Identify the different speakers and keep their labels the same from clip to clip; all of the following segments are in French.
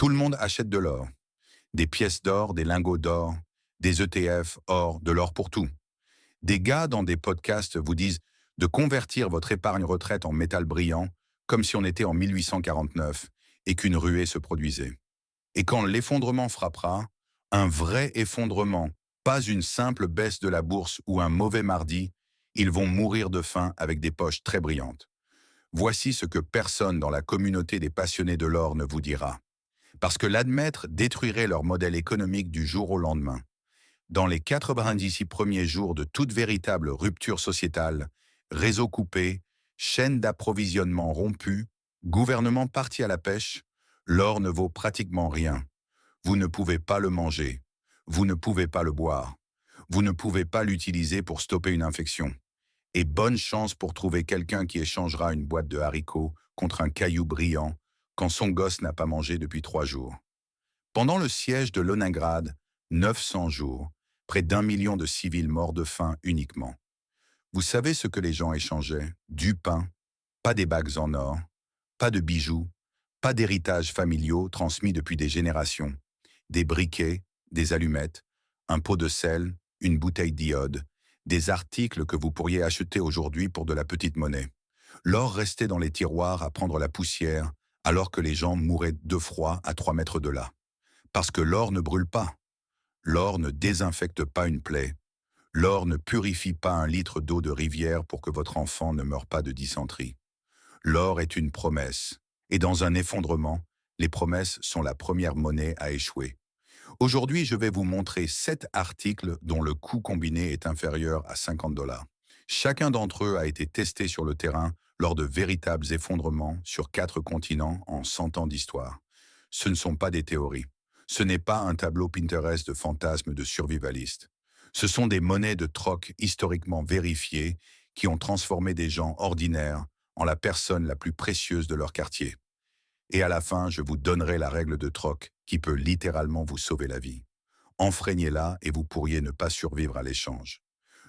Speaker 1: Tout le monde achète de l'or. Des pièces d'or, des lingots d'or, des ETF, or, de l'or pour tout. Des gars dans des podcasts vous disent de convertir votre épargne retraite en métal brillant, comme si on était en 1849 et qu'une ruée se produisait. Et quand l'effondrement frappera, un vrai effondrement, pas une simple baisse de la bourse ou un mauvais mardi, ils vont mourir de faim avec des poches très brillantes. Voici ce que personne dans la communauté des passionnés de l'or ne vous dira. Parce que l'admettre détruirait leur modèle économique du jour au lendemain. Dans les 96 premiers jours de toute véritable rupture sociétale, réseau coupé, chaîne d'approvisionnement rompue, gouvernement parti à la pêche, l'or ne vaut pratiquement rien. Vous ne pouvez pas le manger. Vous ne pouvez pas le boire. Vous ne pouvez pas l'utiliser pour stopper une infection. Et bonne chance pour trouver quelqu'un qui échangera une boîte de haricots contre un caillou brillant quand son gosse n'a pas mangé depuis 3 jours. Pendant le siège de Leningrad, 900 jours, près d'1 million de civils morts de faim uniquement. Vous savez ce que les gens échangeaient? Du pain, pas des bagues en or, pas de bijoux, pas d'héritages familiaux transmis depuis des générations, des briquets, des allumettes, un pot de sel, une bouteille d'iode, des articles que vous pourriez acheter aujourd'hui pour de la petite monnaie. L'or restait dans les tiroirs à prendre la poussière alors que les gens mouraient de froid à 3 mètres de là. Parce que l'or ne brûle pas. L'or ne désinfecte pas une plaie. L'or ne purifie pas un litre d'eau de rivière pour que votre enfant ne meure pas de dysenterie. L'or est une promesse. Et dans un effondrement, les promesses sont la première monnaie à échouer. Aujourd'hui, je vais vous montrer 7 articles dont le coût combiné est inférieur à 50 dollars. Chacun d'entre eux a été testé sur le terrain lors de véritables effondrements sur 4 continents en 100 ans d'histoire. Ce ne sont pas des théories. Ce n'est pas un tableau Pinterest de fantasmes de survivalistes. Ce sont des monnaies de troc historiquement vérifiées qui ont transformé des gens ordinaires en la personne la plus précieuse de leur quartier. Et à la fin, je vous donnerai la règle de troc qui peut littéralement vous sauver la vie. Enfreignez-la et vous pourriez ne pas survivre à l'échange.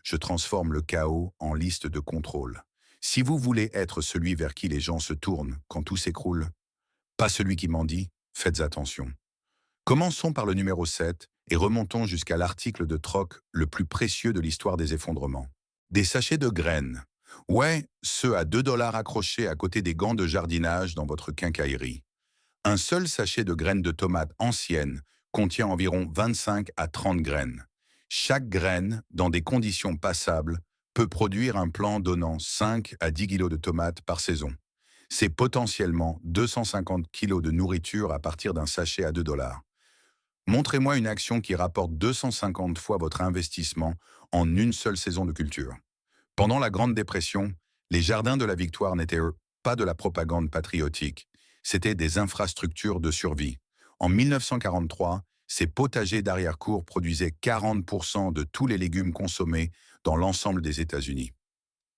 Speaker 1: Je transforme le chaos en liste de contrôle. Si vous voulez être celui vers qui les gens se tournent quand tout s'écroule, pas celui qui mendie, faites attention. Commençons par le numéro 7 et remontons jusqu'à l'article de troc le plus précieux de l'histoire des effondrements. Des sachets de graines. Ouais, ceux à 2 dollars accrochés à côté des gants de jardinage dans votre quincaillerie. Un seul sachet de graines de tomates anciennes contient environ 25 à 30 graines. Chaque graine, dans des conditions passables, peut produire un plant donnant 5 à 10 kilos de tomates par saison. C'est potentiellement 250 kilos de nourriture à partir d'un sachet à 2 dollars. Montrez-moi une action qui rapporte 250 fois votre investissement en une seule saison de culture. Pendant la Grande Dépression, les jardins de la Victoire n'étaient pas de la propagande patriotique, c'était des infrastructures de survie. En 1943, ces potagers d'arrière-cour produisaient 40% de tous les légumes consommés dans l'ensemble des États-Unis.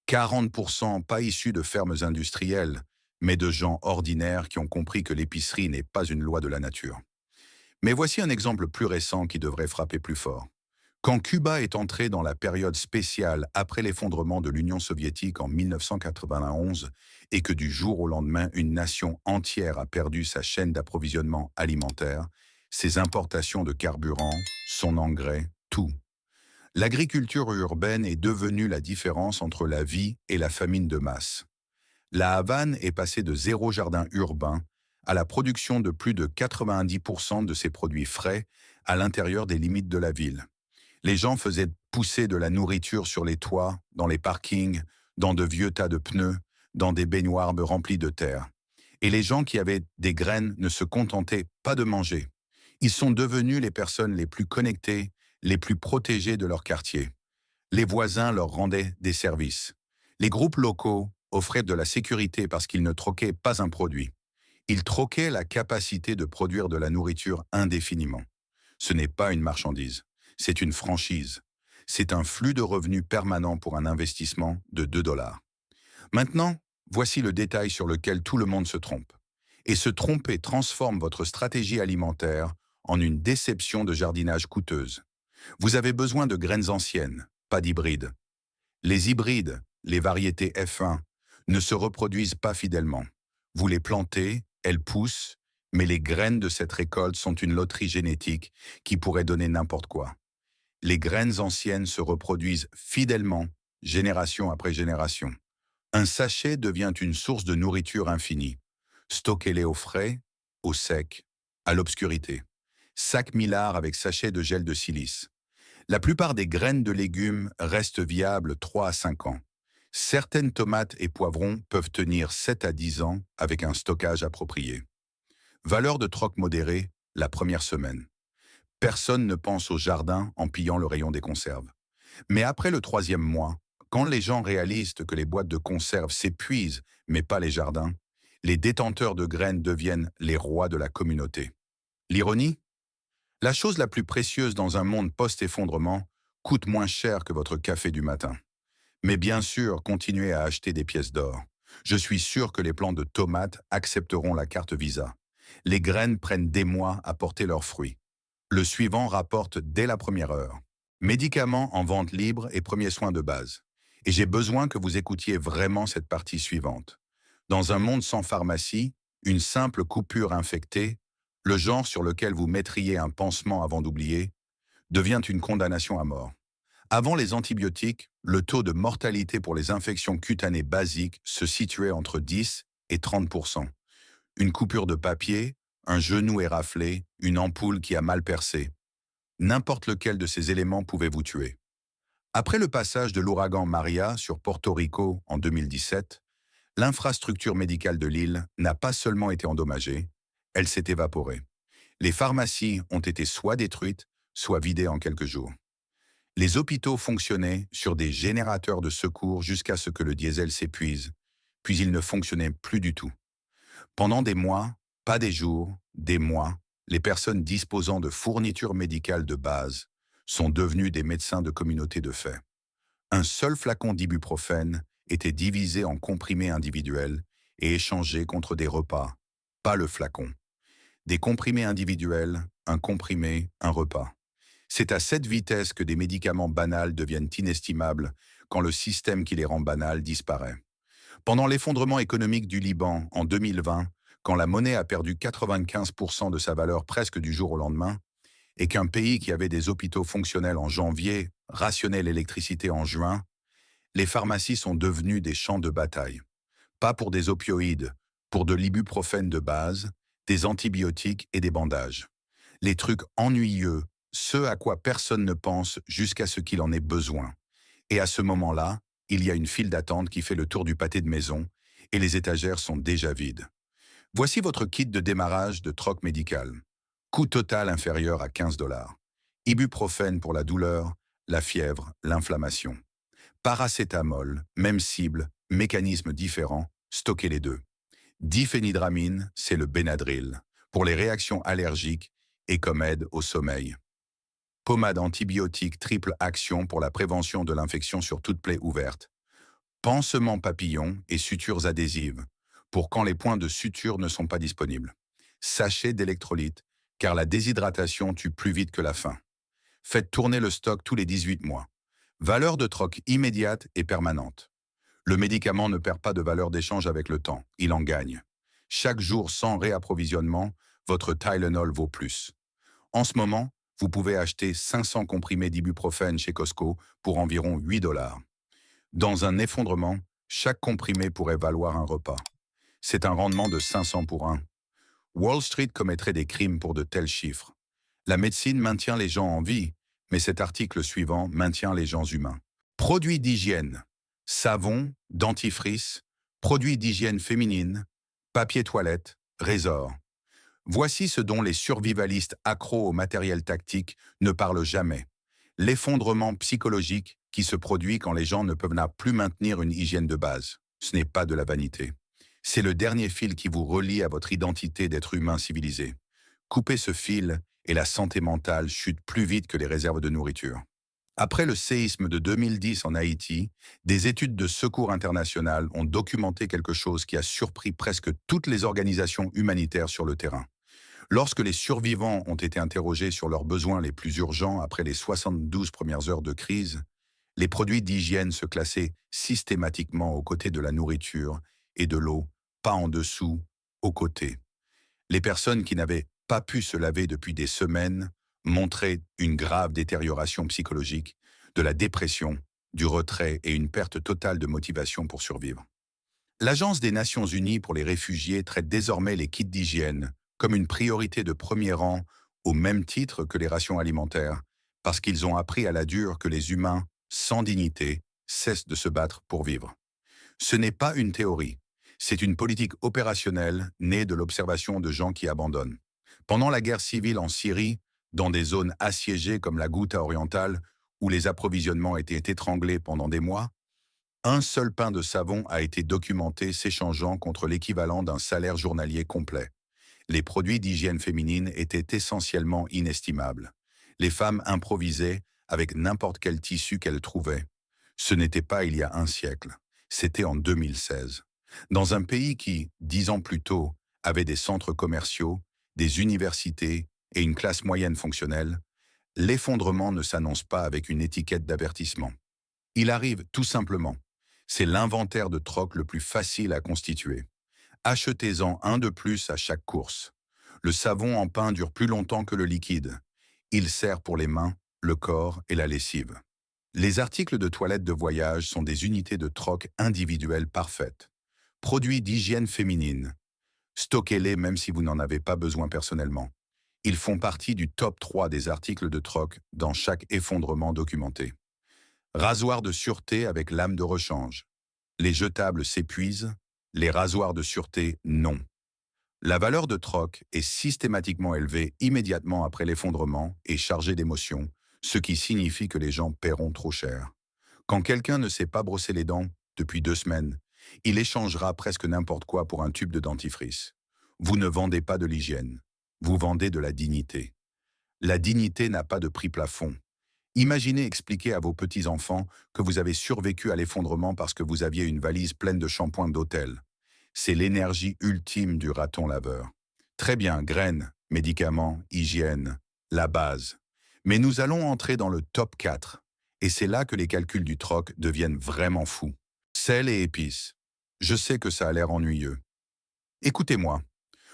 Speaker 1: 40% pas issus de fermes industrielles, mais de gens ordinaires qui ont compris que l'épicerie n'est pas une loi de la nature. Mais voici un exemple plus récent qui devrait frapper plus fort. Quand Cuba est entré dans la période spéciale après l'effondrement de l'Union soviétique en 1991 et que du jour au lendemain, une nation entière a perdu sa chaîne d'approvisionnement alimentaire, ses importations de carburant, son engrais, tout. L'agriculture urbaine est devenue la différence entre la vie et la famine de masse. La Havane est passée de zéro jardin urbain à la production de plus de 90% de ses produits frais à l'intérieur des limites de la ville. Les gens faisaient pousser de la nourriture sur les toits, dans les parkings, dans de vieux tas de pneus, dans des baignoires remplies de terre. Et les gens qui avaient des graines ne se contentaient pas de manger. Ils sont devenus les personnes les plus connectées, les plus protégées de leur quartier. Les voisins leur rendaient des services. Les groupes locaux offraient de la sécurité parce qu'ils ne troquaient pas un produit. Ils troquaient la capacité de produire de la nourriture indéfiniment. Ce n'est pas une marchandise. C'est une franchise. C'est un flux de revenus permanent pour un investissement de 2 dollars. Maintenant, voici le détail sur lequel tout le monde se trompe. Et se tromper transforme votre stratégie alimentaire en une déception de jardinage coûteuse. Vous avez besoin de graines anciennes, pas d'hybrides. Les hybrides, les variétés F1, ne se reproduisent pas fidèlement. Vous les plantez, elles poussent, Mais les graines de cette récolte sont une loterie génétique qui pourrait donner n'importe quoi. Les graines anciennes se reproduisent fidèlement, génération après génération. Un sachet devient une source de nourriture infinie. Stockez-les au frais, au sec, à l'obscurité. Sac Millard avec sachet de gel de silice. La plupart des graines de légumes restent viables 3 à 5 ans. Certaines tomates et poivrons peuvent tenir 7 à 10 ans avec un stockage approprié. Valeur de troc modérée, la première semaine. Personne ne pense au jardin en pillant le rayon des conserves. Mais après le 3e mois, quand les gens réalisent que les boîtes de conserve s'épuisent, mais pas les jardins, les détenteurs de graines deviennent les rois de la communauté. L'ironie? La chose la plus précieuse dans un monde post-effondrement coûte moins cher que votre café du matin. Mais bien sûr, continuez à acheter des pièces d'or. Je suis sûr que les plants de tomates accepteront la carte Visa. Les graines prennent des mois à porter leurs fruits. Le suivant rapporte dès la première heure. Médicaments en vente libre et premiers soins de base. Et j'ai besoin que vous écoutiez vraiment cette partie suivante. Dans un monde sans pharmacie, une simple coupure infectée, le genre sur lequel vous mettriez un pansement avant d'oublier, devient une condamnation à mort. Avant les antibiotiques, le taux de mortalité pour les infections cutanées basiques se situait entre 10 et 30%. Une coupure de papier, un genou éraflé, une ampoule qui a mal percé. N'importe lequel de ces éléments pouvait vous tuer. Après le passage de l'ouragan Maria sur Porto Rico en 2017, l'infrastructure médicale de l'île n'a pas seulement été endommagée, elle s'est évaporée. Les pharmacies ont été soit détruites, soit vidées en quelques jours. Les hôpitaux fonctionnaient sur des générateurs de secours jusqu'à ce que le diesel s'épuise, puis ils ne fonctionnaient plus du tout. Pendant des mois, pas des jours, des mois, les personnes disposant de fournitures médicales de base sont devenues des médecins de communauté de fait. Un seul flacon d'ibuprofène était divisé en comprimés individuels et échangé contre des repas, pas le flacon. Des comprimés individuels, un comprimé, un repas. C'est à cette vitesse que des médicaments banals deviennent inestimables quand le système qui les rend banals disparaît. Pendant l'effondrement économique du Liban en 2020, quand la monnaie a perdu 95% de sa valeur presque du jour au lendemain, et qu'un pays qui avait des hôpitaux fonctionnels en janvier rationnait l'électricité en juin, les pharmacies sont devenues des champs de bataille. Pas pour des opioïdes, pour de l'ibuprofène de base, des antibiotiques et des bandages. Les trucs ennuyeux, ce à quoi personne ne pense jusqu'à ce qu'il en ait besoin. Et à ce moment-là, il y a une file d'attente qui fait le tour du pâté de maison et les étagères sont déjà vides. Voici votre kit de démarrage de troc médical. Coût total inférieur à 15 $. Ibuprofène pour la douleur, la fièvre, l'inflammation. Paracétamol, même cible, mécanisme différent, stockez les deux. Diphénhydramine, c'est le Benadryl, pour les réactions allergiques et comme aide au sommeil. Pommade antibiotique triple action pour la prévention de l'infection sur toute plaie ouverte. Pansement papillon et sutures adhésives, pour quand les points de suture ne sont pas disponibles. Sachet d'électrolytes, car la déshydratation tue plus vite que la faim. Faites tourner le stock tous les 18 mois. Valeur de troc immédiate et permanente. Le médicament ne perd pas de valeur d'échange avec le temps, il en gagne. Chaque jour sans réapprovisionnement, votre Tylenol vaut plus. En ce moment, vous pouvez acheter 500 comprimés d'ibuprofène chez Costco pour environ 8 $. Dans un effondrement, chaque comprimé pourrait valoir un repas. C'est un rendement de 500 pour 1. Wall Street commettrait des crimes pour de tels chiffres. La médecine maintient les gens en vie, mais cet article suivant maintient les gens humains. Produits d'hygiène. Savon, dentifrice, produits d'hygiène féminine, papier toilette, résort. Voici ce dont les survivalistes accros au matériel tactique ne parlent jamais. L'effondrement psychologique qui se produit quand les gens ne peuvent plus maintenir une hygiène de base. Ce n'est pas de la vanité. C'est le dernier fil qui vous relie à votre identité d'être humain civilisé. Coupez ce fil et la santé mentale chute plus vite que les réserves de nourriture. Après le séisme de 2010 en Haïti, des études de secours internationales ont documenté quelque chose qui a surpris presque toutes les organisations humanitaires sur le terrain. Lorsque les survivants ont été interrogés sur leurs besoins les plus urgents après les 72 premières heures de crise, les produits d'hygiène se classaient systématiquement aux côtés de la nourriture et de l'eau, pas en dessous, aux côtés. Les personnes qui n'avaient pas pu se laver depuis des semaines montraient une grave détérioration psychologique, de la dépression, du retrait et une perte totale de motivation pour survivre. L'Agence des Nations Unies pour les réfugiés traite désormais les kits d'hygiène comme une priorité de premier rang au même titre que les rations alimentaires, parce qu'ils ont appris à la dure que les humains, sans dignité, cessent de se battre pour vivre. Ce n'est pas une théorie, c'est une politique opérationnelle née de l'observation de gens qui abandonnent. Pendant la guerre civile en Syrie, dans des zones assiégées comme la Ghouta orientale, où les approvisionnements étaient étranglés pendant des mois, un seul pain de savon a été documenté s'échangeant contre l'équivalent d'un salaire journalier complet. Les produits d'hygiène féminine étaient essentiellement inestimables. Les femmes improvisaient avec n'importe quel tissu qu'elles trouvaient. Ce n'était pas il y a un siècle, c'était en 2016. Dans un pays qui, 10 ans plus tôt, avait des centres commerciaux, des universités et une classe moyenne fonctionnelle, l'effondrement ne s'annonce pas avec une étiquette d'avertissement. Il arrive tout simplement. C'est l'inventaire de troc le plus facile à constituer. Achetez-en un de plus à chaque course. Le savon en pain dure plus longtemps que le liquide. Il sert pour les mains, le corps et la lessive. Les articles de toilette de voyage sont des unités de troc individuelles parfaites. Produits d'hygiène féminine. Stockez-les même si vous n'en avez pas besoin personnellement. Ils font partie du top 3 des articles de troc dans chaque effondrement documenté. Rasoir de sûreté avec lame de rechange. Les jetables s'épuisent, les rasoirs de sûreté non. La valeur de troc est systématiquement élevée immédiatement après l'effondrement et chargée d'émotions, ce qui signifie que les gens paieront trop cher. Quand quelqu'un ne s'est pas brossé les dents depuis 2 semaines, il échangera presque n'importe quoi pour un tube de dentifrice. Vous ne vendez pas de l'hygiène, vous vendez de la dignité. La dignité n'a pas de prix plafond. Imaginez expliquer à vos petits-enfants que vous avez survécu à l'effondrement parce que vous aviez une valise pleine de shampoings d'hôtel. C'est l'énergie ultime du raton laveur. Très bien, graines, médicaments, hygiène, la base. Mais nous allons entrer dans le top 4. Et c'est là que les calculs du troc deviennent vraiment fous. Sel et épices. Je sais que ça a l'air ennuyeux. Écoutez-moi.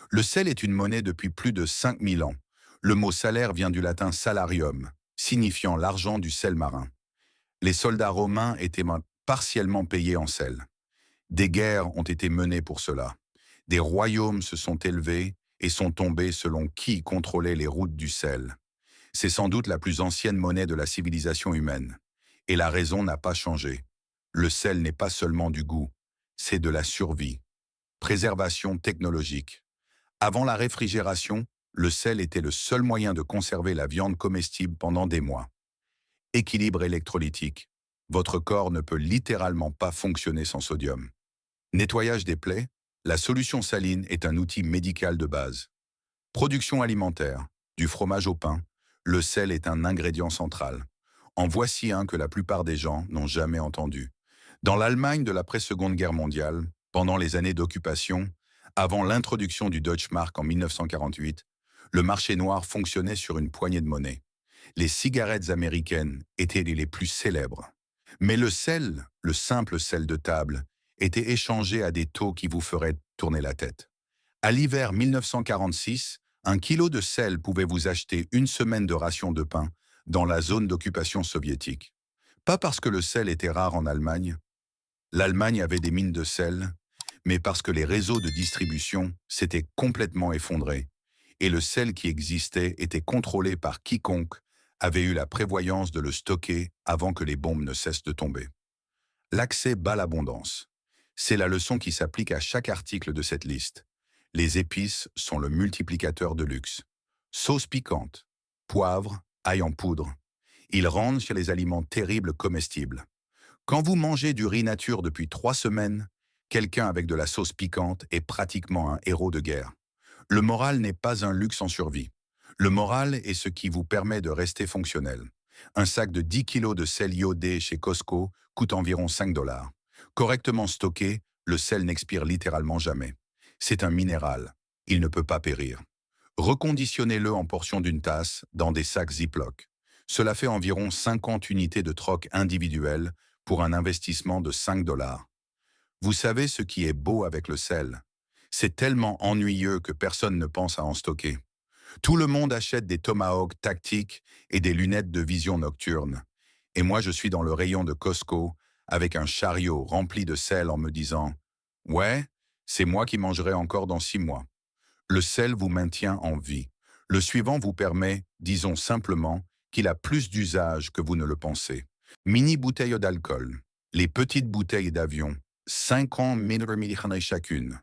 Speaker 1: Le sel est une monnaie depuis plus de 5000 ans. Le mot salaire vient du latin salarium, signifiant l'argent du sel marin. Les soldats romains étaient partiellement payés en sel. Des guerres ont été menées pour cela. Des royaumes se sont élevés et sont tombés selon qui contrôlait les routes du sel. C'est sans doute la plus ancienne monnaie de la civilisation humaine. Et la raison n'a pas changé. Le sel n'est pas seulement du goût, c'est de la survie. Préservation technologique. Avant la réfrigération, le sel était le seul moyen de conserver la viande comestible pendant des mois. Équilibre électrolytique. Votre corps ne peut littéralement pas fonctionner sans sodium. Nettoyage des plaies. La solution saline est un outil médical de base. Production alimentaire. Du fromage au pain. Le sel est un ingrédient central. En voici un que la plupart des gens n'ont jamais entendu. Dans l'Allemagne de l'après-Seconde Guerre mondiale, pendant les années d'occupation, avant l'introduction du Deutschmark en 1948, le marché noir fonctionnait sur une poignée de monnaie. Les cigarettes américaines étaient les plus célèbres. Mais le sel, le simple sel de table, était échangé à des taux qui vous feraient tourner la tête. À l'hiver 1946, un kilo de sel pouvait vous acheter une semaine de ration de pain dans la zone d'occupation soviétique. Pas parce que le sel était rare en Allemagne. L'Allemagne avait des mines de sel, mais parce que les réseaux de distribution s'étaient complètement effondrés et le sel qui existait était contrôlé par quiconque avait eu la prévoyance de le stocker avant que les bombes ne cessent de tomber. L'accès bat l'abondance. C'est la leçon qui s'applique à chaque article de cette liste. Les épices sont le multiplicateur de luxe. Sauce piquante, poivre, ail en poudre. Ils rendent chez les aliments terribles comestibles. Quand vous mangez du riz nature depuis 3 semaines, quelqu'un avec de la sauce piquante est pratiquement un héros de guerre. Le moral n'est pas un luxe en survie. Le moral est ce qui vous permet de rester fonctionnel. Un sac de 10 kilos de sel iodé chez Costco coûte environ 5 $. Correctement stocké, le sel n'expire littéralement jamais. C'est un minéral. Il ne peut pas périr. Reconditionnez-le en portions d'une tasse dans des sacs Ziploc. Cela fait environ 50 unités de troc individuelles pour un investissement de 5 $. Vous savez ce qui est beau avec le sel? C'est tellement ennuyeux que personne ne pense à en stocker. Tout le monde achète des tomahawks tactiques et des lunettes de vision nocturne. Et moi, je suis dans le rayon de Costco avec un chariot rempli de sel en me disant « Ouais, c'est moi qui mangerai encore dans 6 mois ». Le sel vous maintient en vie. Le suivant vous permet, disons simplement, qu'il a plus d'usage que vous ne le pensez. Mini bouteilles d'alcool. Les petites bouteilles d'avion. 50 ml chacune.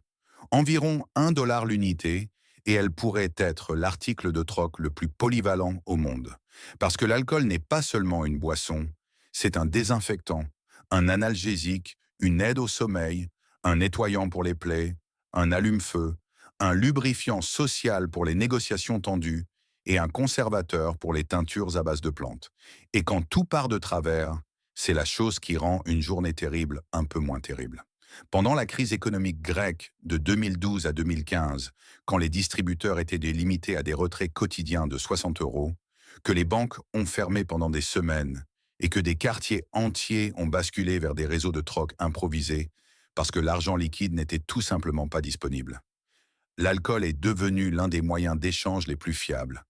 Speaker 1: Environ 1 $ l'unité, et elle pourrait être l'article de troc le plus polyvalent au monde. Parce que l'alcool n'est pas seulement une boisson, c'est un désinfectant, un analgésique, une aide au sommeil, un nettoyant pour les plaies, un allume-feu, un lubrifiant social pour les négociations tendues et un conservateur pour les teintures à base de plantes. Et quand tout part de travers, c'est la chose qui rend une journée terrible un peu moins terrible. Pendant la crise économique grecque de 2012 à 2015, quand les distributeurs étaient limités à des retraits quotidiens de 60 €, que les banques ont fermé pendant des semaines et que des quartiers entiers ont basculé vers des réseaux de troc improvisés parce que l'argent liquide n'était tout simplement pas disponible. L'alcool est devenu l'un des moyens d'échange les plus fiables.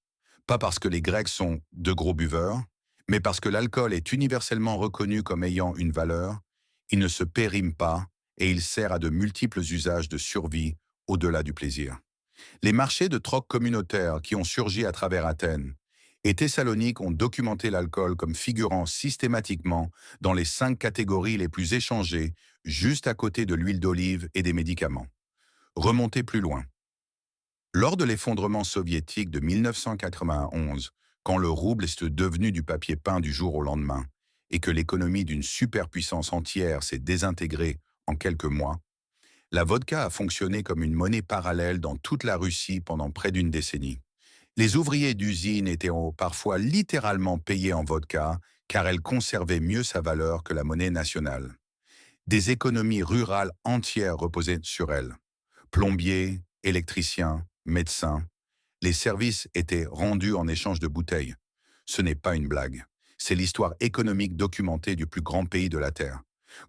Speaker 1: Pas parce que les Grecs sont de gros buveurs, mais parce que l'alcool est universellement reconnu comme ayant une valeur, il ne se périme pas et il sert à de multiples usages de survie au-delà du plaisir. Les marchés de troc communautaires qui ont surgi à travers Athènes et Thessalonique ont documenté l'alcool comme figurant systématiquement dans les 5 catégories les plus échangées, juste à côté de l'huile d'olive et des médicaments. Remontez plus loin. Lors de l'effondrement soviétique de 1991, quand le rouble est devenu du papier peint du jour au lendemain et que l'économie d'une superpuissance entière s'est désintégrée en quelques mois, la vodka a fonctionné comme une monnaie parallèle dans toute la Russie pendant près d'une décennie. Les ouvriers d'usine étaient parfois littéralement payés en vodka car elle conservait mieux sa valeur que la monnaie nationale. Des économies rurales entières reposaient sur elle. Plombiers, électriciens, médecins, les services étaient rendus en échange de bouteilles. Ce n'est pas une blague. C'est l'histoire économique documentée du plus grand pays de la Terre.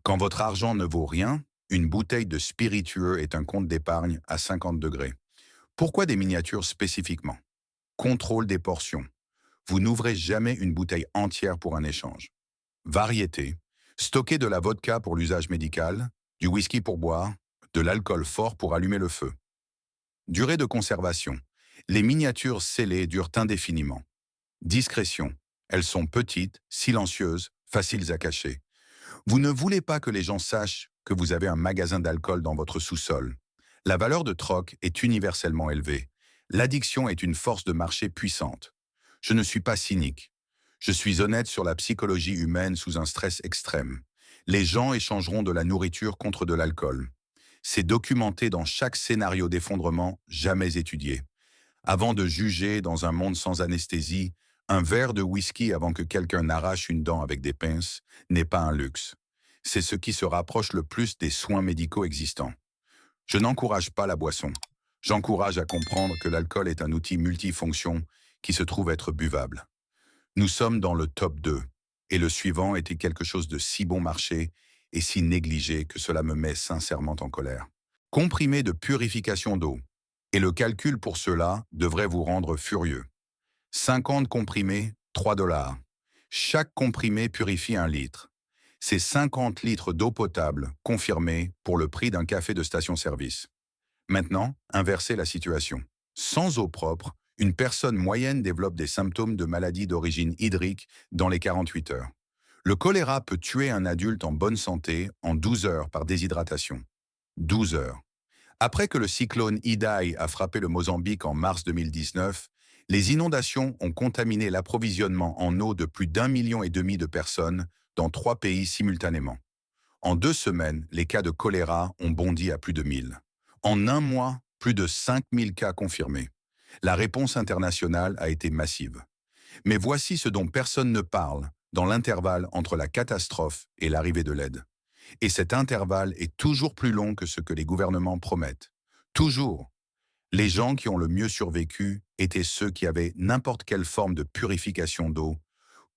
Speaker 1: Quand votre argent ne vaut rien, une bouteille de spiritueux est un compte d'épargne à 50 degrés. Pourquoi des miniatures spécifiquement? Contrôle des portions. Vous n'ouvrez jamais une bouteille entière pour un échange. Variété. Stocker de la vodka pour l'usage médical, du whisky pour boire, de l'alcool fort pour allumer le feu. Durée de conservation. Les miniatures scellées durent indéfiniment. Discrétion. Elles sont petites, silencieuses, faciles à cacher. Vous ne voulez pas que les gens sachent que vous avez un magasin d'alcool dans votre sous-sol. La valeur de troc est universellement élevée. L'addiction est une force de marché puissante. Je ne suis pas cynique. Je suis honnête sur la psychologie humaine sous un stress extrême. Les gens échangeront de la nourriture contre de l'alcool. C'est documenté dans chaque scénario d'effondrement jamais étudié. Avant de juger dans un monde sans anesthésie, un verre de whisky avant que quelqu'un n'arrache une dent avec des pinces n'est pas un luxe. C'est ce qui se rapproche le plus des soins médicaux existants. Je n'encourage pas la boisson. J'encourage à comprendre que l'alcool est un outil multifonction qui se trouve être buvable. Nous sommes dans le top 2, et le suivant était quelque chose de si bon marché et si négligé que cela me met sincèrement en colère. Comprimés de purification d'eau. Et le calcul pour cela devrait vous rendre furieux. 50 comprimés, 3 $. Chaque comprimé purifie 1 litre. C'est 50 litres d'eau potable, confirmée, pour le prix d'un café de station-service. Maintenant, inversez la situation. Sans eau propre, une personne moyenne développe des symptômes de maladie d'origine hydrique dans les 48 heures. Le choléra peut tuer un adulte en bonne santé en 12 heures par déshydratation. 12 heures. Après que le cyclone Idai a frappé le Mozambique en mars 2019, les inondations ont contaminé l'approvisionnement en eau de plus d'1,5 million de personnes dans 3 pays simultanément. En 2 semaines, les cas de choléra ont bondi à plus de 1000. En un mois, plus de 5000 cas confirmés. La réponse internationale a été massive. Mais voici ce dont personne ne parle dans l'intervalle entre la catastrophe et l'arrivée de l'aide. Et cet intervalle est toujours plus long que ce que les gouvernements promettent. Toujours. Les gens qui ont le mieux survécu étaient ceux qui avaient n'importe quelle forme de purification d'eau,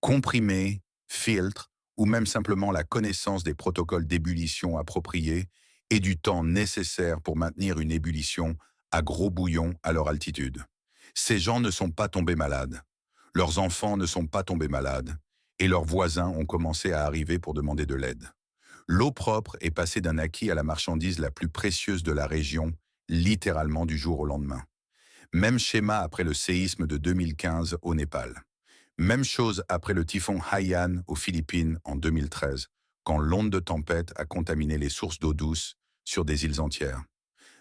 Speaker 1: comprimés, filtres, ou même simplement la connaissance des protocoles d'ébullition appropriés et du temps nécessaire pour maintenir une ébullition à gros bouillon à leur altitude. Ces gens ne sont pas tombés malades. Leurs enfants ne sont pas tombés malades. Et leurs voisins ont commencé à arriver pour demander de l'aide. L'eau propre est passée d'un acquis à la marchandise la plus précieuse de la région, littéralement du jour au lendemain. Même schéma après le séisme de 2015 au Népal. Même chose après le typhon Haiyan aux Philippines en 2013, quand l'onde de tempête a contaminé les sources d'eau douce sur des îles entières.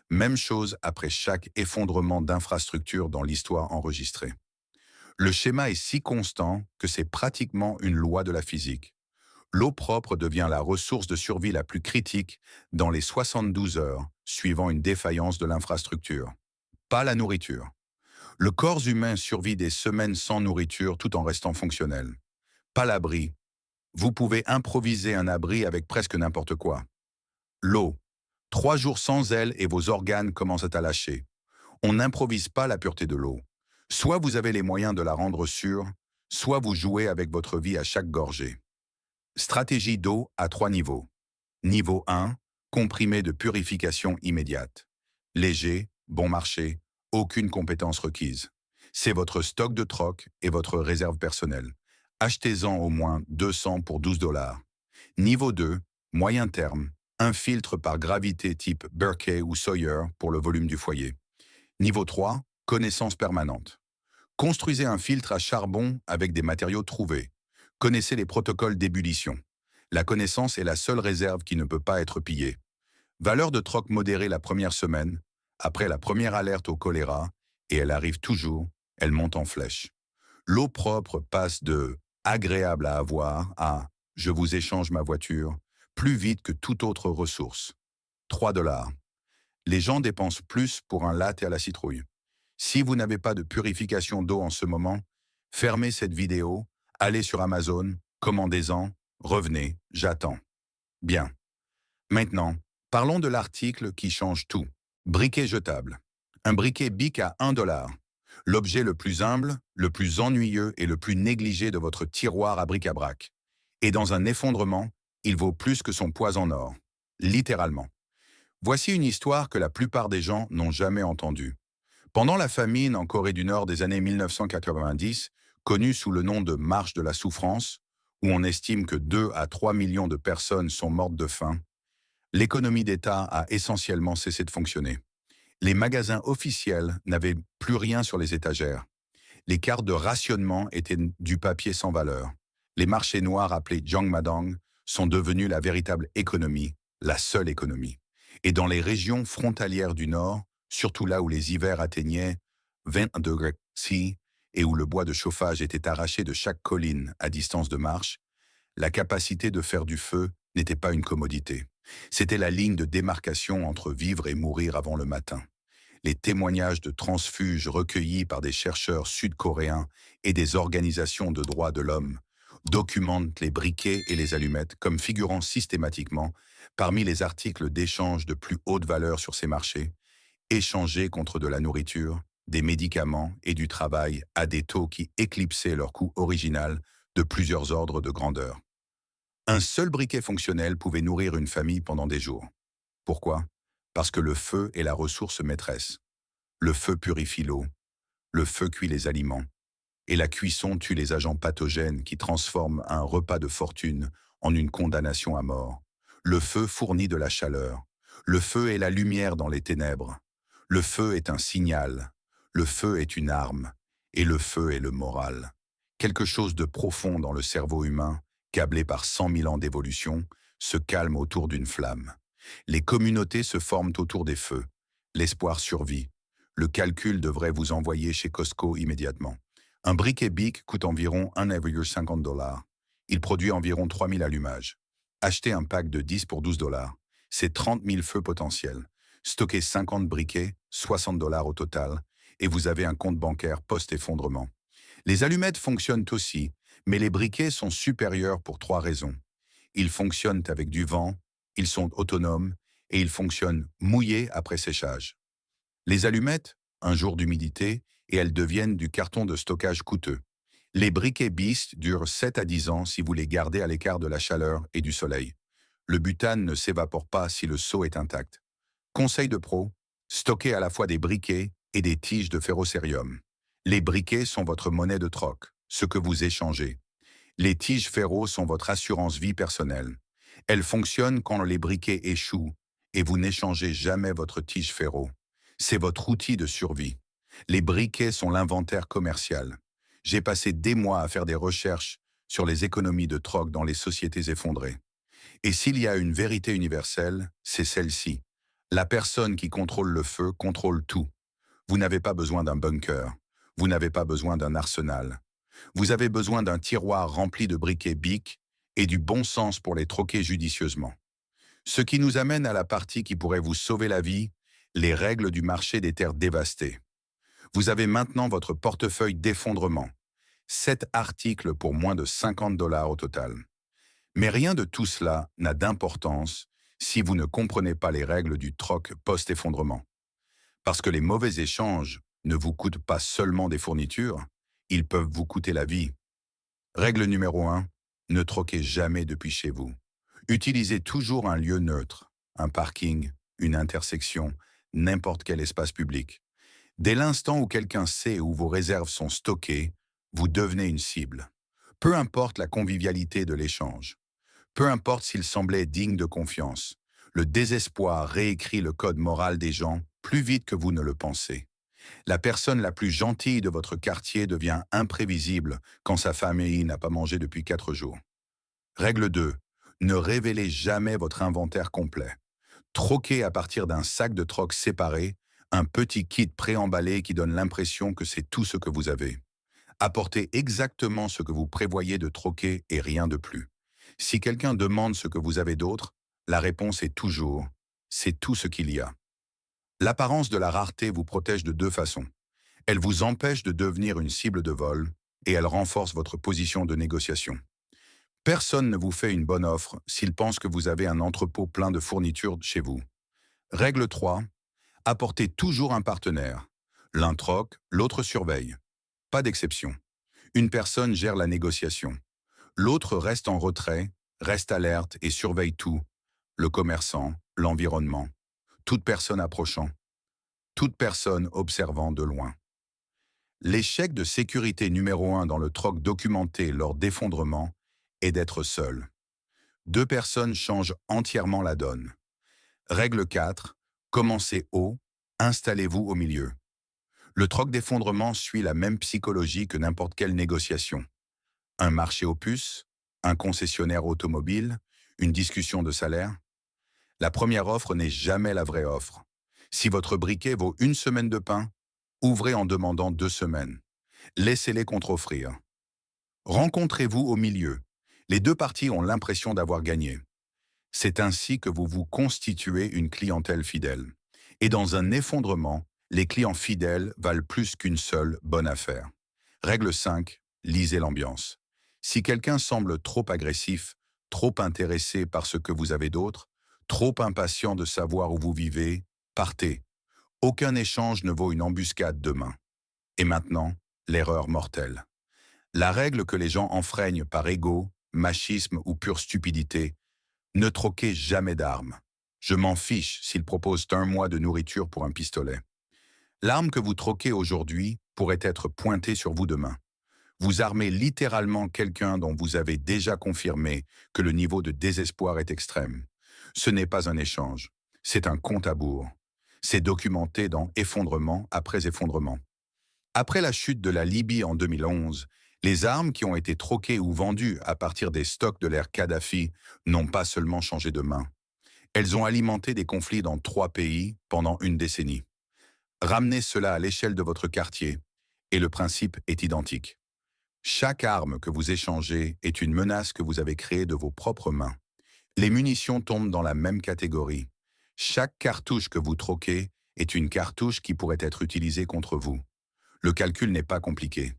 Speaker 1: Même chose après chaque effondrement d'infrastructures dans l'histoire enregistrée. Le schéma est si constant que c'est pratiquement une loi de la physique. L'eau propre devient la ressource de survie la plus critique dans les 72 heures suivant une défaillance de l'infrastructure. Pas la nourriture. Le corps humain survit des semaines sans nourriture tout en restant fonctionnel. Pas l'abri. Vous pouvez improviser un abri avec presque n'importe quoi. L'eau. 3 jours sans elle et vos organes commencent à lâcher. On n'improvise pas la pureté de l'eau. Soit vous avez les moyens de la rendre sûre, soit vous jouez avec votre vie à chaque gorgée. Stratégie d'eau à 3 niveaux. Niveau 1, comprimé de purification immédiate. Léger, bon marché, aucune compétence requise. C'est votre stock de troc et votre réserve personnelle. Achetez-en au moins 200 pour $12. Niveau 2, moyen terme, un filtre par gravité type Berkey ou Sawyer pour le volume du foyer. Niveau 3, connaissance permanente. Construisez un filtre à charbon avec des matériaux trouvés. Connaissez les protocoles d'ébullition. La connaissance est la seule réserve qui ne peut pas être pillée. Valeur de troc modérée la première semaine, après la première alerte au choléra, et elle arrive toujours, elle monte en flèche. L'eau propre passe de « agréable à avoir » à « je vous échange ma voiture » plus vite que toute autre ressource. $3. Les gens dépensent plus pour un latte à la citrouille. Si vous n'avez pas de purification d'eau en ce moment, fermez cette vidéo, allez sur Amazon, commandez-en, revenez, j'attends. Bien. Maintenant, parlons de l'article qui change tout. Briquet jetable. Un briquet Bic à $1. L'objet le plus humble, le plus ennuyeux et le plus négligé de votre tiroir à bric-à-brac. Et dans un effondrement, il vaut plus que son poids en or. Littéralement. Voici une histoire que la plupart des gens n'ont jamais entendue. Pendant la famine en Corée du Nord des années 1990, connue sous le nom de Marche de la souffrance, où on estime que 2 à 3 millions de personnes sont mortes de faim, l'économie d'État a essentiellement cessé de fonctionner. Les magasins officiels n'avaient plus rien sur les étagères. Les cartes de rationnement étaient du papier sans valeur. Les marchés noirs appelés Jongmadang sont devenus la véritable économie, la seule économie. Et dans les régions frontalières du Nord, surtout là où les hivers atteignaient 20 degrés C et où le bois de chauffage était arraché de chaque colline à distance de marche, la capacité de faire du feu n'était pas une commodité. C'était la ligne de démarcation entre vivre et mourir avant le matin. Les témoignages de transfuges recueillis par des chercheurs sud-coréens et des organisations de droits de l'homme documentent les briquets et les allumettes comme figurant systématiquement parmi les articles d'échange de plus haute valeur sur ces marchés, échangés contre de la nourriture, des médicaments et du travail à des taux qui éclipsaient leur coût original de plusieurs ordres de grandeur. Un seul briquet fonctionnel pouvait nourrir une famille pendant des jours. Pourquoi? Parce que le feu est la ressource maîtresse. Le feu purifie l'eau, le feu cuit les aliments, et la cuisson tue les agents pathogènes qui transforment un repas de fortune en une condamnation à mort. Le feu fournit de la chaleur. Le feu est la lumière dans les ténèbres. Le feu est un signal. Le feu est une arme. Et le feu est le moral. Quelque chose de profond dans le cerveau humain, câblé par 100 000 ans d'évolution, se calme autour d'une flamme. Les communautés se forment autour des feux. L'espoir survit. Le calcul devrait vous envoyer chez Costco immédiatement. Un briquet Bic coûte environ $1,50. Il produit environ 3000 allumages. Achetez un pack de 10 pour $12. C'est 30 000 feux potentiels. Stockez 50 briquets, $60 au total, et vous avez un compte bancaire post-effondrement. Les allumettes fonctionnent aussi, mais les briquets sont supérieurs pour 3 raisons. Ils fonctionnent avec du vent, ils sont autonomes et ils fonctionnent mouillés après séchage. Les allumettes, un jour d'humidité, et elles deviennent du carton de stockage coûteux. Les briquets Beast durent 7 à 10 ans si vous les gardez à l'écart de la chaleur et du soleil. Le butane ne s'évapore pas si le seau est intact. Conseil de pro, stockez à la fois des briquets et des tiges de ferrocérium. Les briquets sont votre monnaie de troc, ce que vous échangez. Les tiges ferro sont votre assurance vie personnelle. Elles fonctionnent quand les briquets échouent et vous n'échangez jamais votre tige ferro. C'est votre outil de survie. Les briquets sont l'inventaire commercial. J'ai passé des mois à faire des recherches sur les économies de troc dans les sociétés effondrées. Et s'il y a une vérité universelle, c'est celle-ci. La personne qui contrôle le feu contrôle tout. Vous n'avez pas besoin d'un bunker. Vous n'avez pas besoin d'un arsenal. Vous avez besoin d'un tiroir rempli de briquets BIC et du bon sens pour les troquer judicieusement. Ce qui nous amène à la partie qui pourrait vous sauver la vie, les règles du marché des terres dévastées. Vous avez maintenant votre portefeuille d'effondrement. 7 articles pour moins de 50 $ au total. Mais rien de tout cela n'a d'importance si vous ne comprenez pas les règles du troc post-effondrement. Parce que les mauvais échanges ne vous coûtent pas seulement des fournitures, ils peuvent vous coûter la vie. Règle numéro 1, ne troquez jamais depuis chez vous. Utilisez toujours un lieu neutre, un parking, une intersection, n'importe quel espace public. Dès l'instant où quelqu'un sait où vos réserves sont stockées, vous devenez une cible. Peu importe la convivialité de l'échange. Peu importe s'il semblait digne de confiance. Le désespoir réécrit le code moral des gens plus vite que vous ne le pensez. La personne la plus gentille de votre quartier devient imprévisible quand sa famille n'a pas mangé depuis 4 jours. Règle 2. Ne révélez jamais votre inventaire complet. Troquez à partir d'un sac de troc séparé, un petit kit préemballé qui donne l'impression que c'est tout ce que vous avez. Apportez exactement ce que vous prévoyez de troquer et rien de plus. Si quelqu'un demande ce que vous avez d'autre, la réponse est toujours « c'est tout ce qu'il y a ». L'apparence de la rareté vous protège de 2 façons. Elle vous empêche de devenir une cible de vol et elle renforce votre position de négociation. Personne ne vous fait une bonne offre s'il pense que vous avez un entrepôt plein de fournitures chez vous. Règle 3. Apportez toujours un partenaire. L'un troque, l'autre surveille. Pas d'exception. Une personne gère la négociation. L'autre reste en retrait, reste alerte et surveille tout. Le commerçant, l'environnement, toute personne approchant, toute personne observant de loin. L'échec de sécurité numéro 1 dans le troc documenté lors d'effondrement est d'être seul. 2 personnes changent entièrement la donne. Règle 4. Commencez haut, installez-vous au milieu. Le troc d'effondrement suit la même psychologie que n'importe quelle négociation. Un marché aux puces, un concessionnaire automobile, une discussion de salaire. La première offre n'est jamais la vraie offre. Si votre briquet vaut 1 semaine de pain, ouvrez en demandant 2 semaines. Laissez-les contre-offrir. Rencontrez-vous au milieu. Les 2 parties ont l'impression d'avoir gagné. C'est ainsi que vous vous constituez une clientèle fidèle. Et dans un effondrement, les clients fidèles valent plus qu'une seule bonne affaire. Règle 5. Lisez l'ambiance. Si quelqu'un semble trop agressif, trop intéressé par ce que vous avez d'autre, trop impatient de savoir où vous vivez, partez. Aucun échange ne vaut une embuscade demain. Et maintenant, l'erreur mortelle. La règle que les gens enfreignent par ego, machisme ou pure stupidité, ne troquez jamais d'armes. Je m'en fiche s'ils proposent 1 mois de nourriture pour un pistolet. L'arme que vous troquez aujourd'hui pourrait être pointée sur vous demain. Vous armez littéralement quelqu'un dont vous avez déjà confirmé que le niveau de désespoir est extrême. Ce n'est pas un échange, c'est un compte à rebours. C'est documenté dans Effondrement après effondrement. Après la chute de la Libye en 2011, les armes qui ont été troquées ou vendues à partir des stocks de l'ère Kadhafi n'ont pas seulement changé de main. Elles ont alimenté des conflits dans 3 pays pendant une décennie. Ramenez cela à l'échelle de votre quartier et le principe est identique. Chaque arme que vous échangez est une menace que vous avez créée de vos propres mains. Les munitions tombent dans la même catégorie. Chaque cartouche que vous troquez est une cartouche qui pourrait être utilisée contre vous. Le calcul n'est pas compliqué.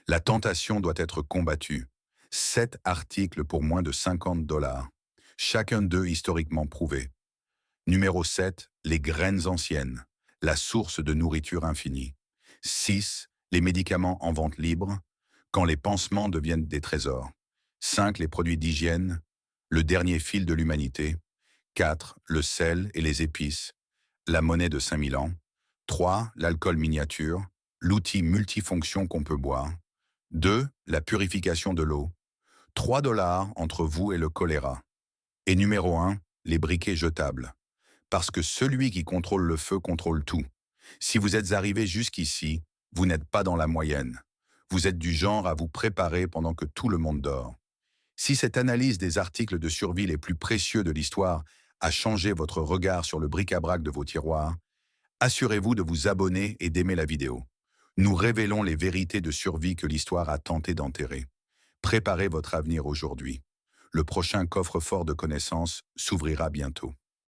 Speaker 1: La tentation doit être combattue. 7 articles pour moins de 50 $. Chacun d'eux historiquement prouvé. Numéro 7, les graines anciennes. La source de nourriture infinie. 6, les médicaments en vente libre, quand les pansements deviennent des trésors. 5, les produits d'hygiène, le dernier fil de l'humanité. 4. Le sel et les épices, la monnaie de 5000 ans. 3. L'alcool miniature, l'outil multifonction qu'on peut boire. 2. La purification de l'eau. 3 dollars entre vous et le choléra. Et numéro 1, les briquets jetables. Parce que celui qui contrôle le feu contrôle tout. Si vous êtes arrivé jusqu'ici, vous n'êtes pas dans la moyenne. Vous êtes du genre à vous préparer pendant que tout le monde dort. Si cette analyse des articles de survie les plus précieux de l'histoire a changé votre regard sur le bric-à-brac de vos tiroirs, assurez-vous de vous abonner et d'aimer la vidéo. Nous révélons les vérités de survie que l'histoire a tenté d'enterrer. Préparez votre avenir aujourd'hui. Le prochain coffre-fort de connaissances s'ouvrira bientôt.